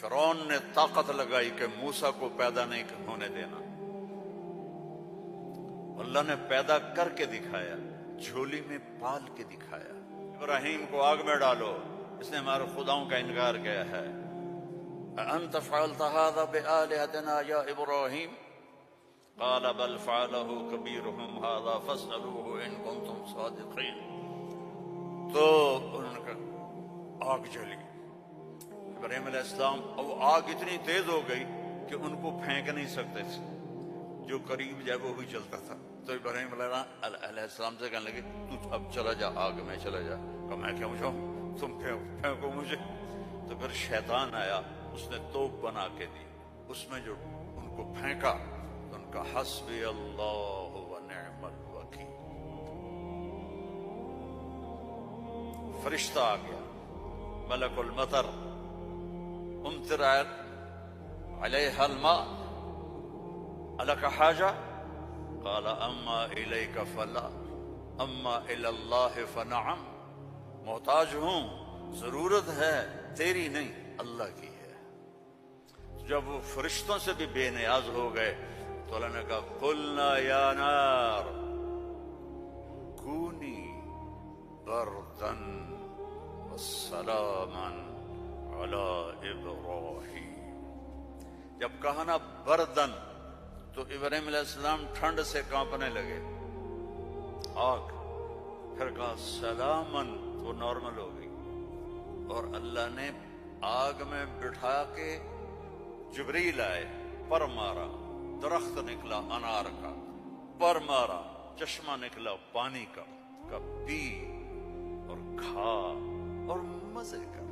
فرعون نے طاقت لگائی کہ موسیٰ کو پیدا نہیں ہونے دینا. اللہ نے پیدا کر کے دکھایا, جھولی میں پال کے دکھایا. ابراہیم کو آگ میں ڈالو, اس نے ہمارے خداؤں کا انکار کیا ہے. أَأَنْتَ فَعَلْتَ هَذَا بِآلِهَتِنَا يَا إِبْرَاهِيمُ قَالَ بَلْ فَعَلَهُ كَبِيرُهُمْ هَذَا فَاسْأَلُوهُ إِن كُنتُمْ صَادِقِينَ. تو انہوں نے آگ جلی. ابراہیم علیہ السلام, اب آگ اتنی تیز ہو گئی کہ ان کو پھینک نہیں سکتے تھے, جو قریب جائے وہ بھی چلتا تھا. تو ابراہیم علیہ السلام سے کہنے لگے تو اب چلا جا, آگ میں چلا جا. کہ میں کیوں جاؤں, تم پھینکو مجھے. تو پھر شیطان آیا, اس نے توپ بنا کے دی, اس میں جو ان کو پھینکا تو ان کا حسبی اللہ و نعم الوکیل. فرشتہ آ گیا, ملک المطر, امطر علیہا الماء الک حاجہ قال اما الیک فلا اما الی اللہ فنعم. محتاج ہوں, ضرورت ہے تیری نہیں, اللہ کی ہے. جب وہ فرشتوں سے بھی بے نیاز ہو گئے تو اللہ نے کہا قلنا یا نار کونی بردن وسلاما علی ابراہیم. جب کہا نا بردن تو ابراہیم علیہ السلام ٹھنڈ سے کانپنے لگے, آگ. پھر کہا سلامن, تو نارمل ہو گئی. اور اللہ نے آگ میں بٹھا کے جبریل آئے, پر مارا, درخت نکلا انار کا, پر مارا, چشمہ نکلا پانی کا, پی اور کھا اور مزے کا.